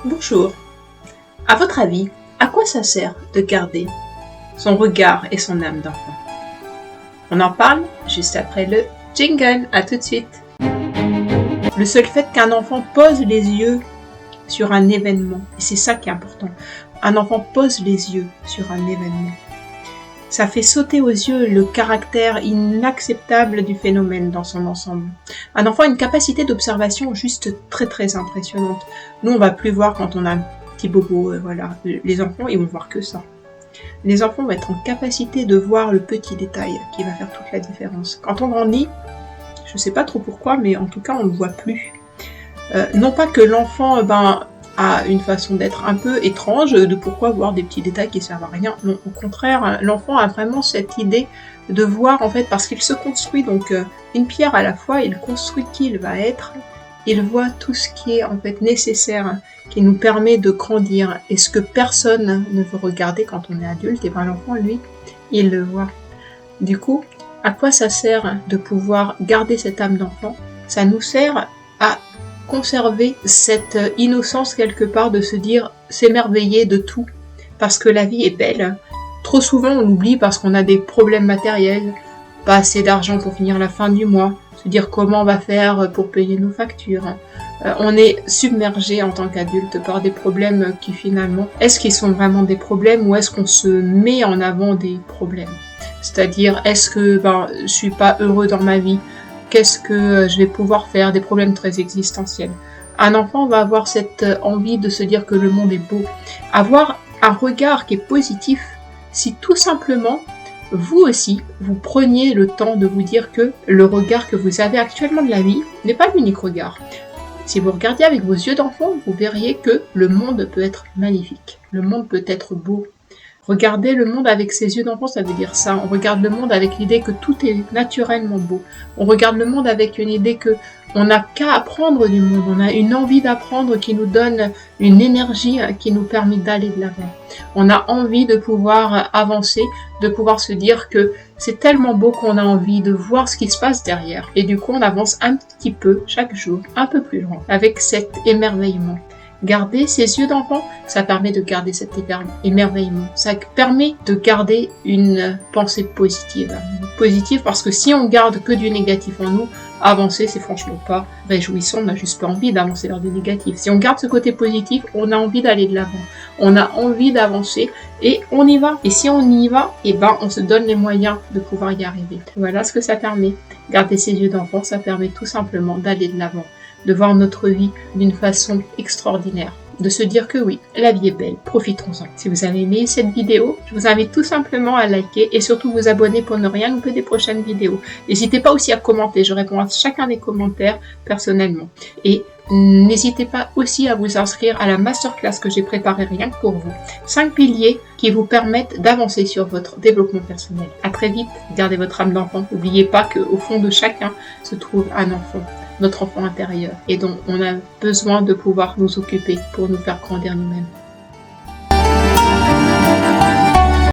Bonjour. À votre avis, à quoi ça sert de garder son regard et son âme d'enfant? On en parle juste après le jingle. À tout de suite. Le seul fait qu'un enfant pose les yeux sur un événement, et c'est ça qui est important, un enfant pose les yeux sur un événement, ça fait sauter aux yeux le caractère inacceptable du phénomène dans son ensemble. Un enfant a une capacité d'observation juste très très impressionnante. Nous, on va plus voir quand on a un petit bobo, voilà. Les enfants, ils vont voir que ça. Les enfants vont être en capacité de voir le petit détail qui va faire toute la différence. Quand on grandit, je sais pas trop pourquoi, mais en tout cas, on ne voit plus. Non pas que l'enfant, a une façon d'être un peu étrange, de pourquoi voir des petits détails qui servent à rien. Non, au contraire, l'enfant a vraiment cette idée de voir, en fait, parce qu'il se construit, donc une pierre à la fois, il construit qui il va être, il voit tout ce qui est en fait nécessaire, qui nous permet de grandir, et ce que personne ne veut regarder quand on est adulte, et l'enfant, lui, il le voit. Du coup, à quoi ça sert de pouvoir garder cette âme d'enfant? Ça nous sert à conserver cette innocence quelque part de se dire s'émerveiller de tout parce que la vie est belle. Trop souvent on l'oublie parce qu'on a des problèmes matériels, pas assez d'argent pour finir la fin du mois, se dire comment on va faire pour payer nos factures. On est submergé en tant qu'adulte par des problèmes qui finalement, est-ce qu'ils sont vraiment des problèmes ou est-ce qu'on se met en avant des problèmes? C'est-à-dire, est-ce que je suis pas heureux dans ma vie? Qu'est-ce que je vais pouvoir faire? Des problèmes très existentiels. Un enfant va avoir cette envie de se dire que le monde est beau. Avoir un regard qui est positif, si tout simplement, vous aussi, vous preniez le temps de vous dire que le regard que vous avez actuellement de la vie n'est pas l'unique regard. Si vous regardiez avec vos yeux d'enfant, vous verriez que le monde peut être magnifique. Le monde peut être beau. Regarder le monde avec ses yeux d'enfant, ça veut dire ça. On regarde le monde avec l'idée que tout est naturellement beau. On regarde le monde avec une idée que on n'a qu'à apprendre du monde. On a une envie d'apprendre qui nous donne une énergie qui nous permet d'aller de l'avant. On a envie de pouvoir avancer, de pouvoir se dire que c'est tellement beau qu'on a envie de voir ce qui se passe derrière. Et du coup, on avance un petit peu chaque jour, un peu plus loin, avec cet émerveillement. Garder ses yeux d'enfant, ça permet de garder cet émerveillement. Ça permet de garder une pensée positive. Positive parce que si on garde que du négatif en nous, avancer, c'est franchement pas réjouissant. On n'a juste pas envie d'avancer vers du négatif. Si on garde ce côté positif, on a envie d'aller de l'avant. On a envie d'avancer et on y va. Et si on y va, on se donne les moyens de pouvoir y arriver. Voilà ce que ça permet. Garder ses yeux d'enfant, ça permet tout simplement d'aller de l'avant, de voir notre vie d'une façon extraordinaire, de se dire que oui, la vie est belle, profitons-en. Si vous avez aimé cette vidéo, je vous invite tout simplement à liker et surtout vous abonner pour ne rien louper des prochaines vidéos. N'hésitez pas aussi à commenter, je réponds à chacun des commentaires personnellement. Et n'hésitez pas aussi à vous inscrire à la masterclass que j'ai préparée rien que pour vous. 5 piliers qui vous permettent d'avancer sur votre développement personnel. À très vite, gardez votre âme d'enfant. N'oubliez pas qu'au fond de chacun se trouve un enfant, notre enfant intérieur, et dont on a besoin de pouvoir nous occuper pour nous faire grandir nous-mêmes.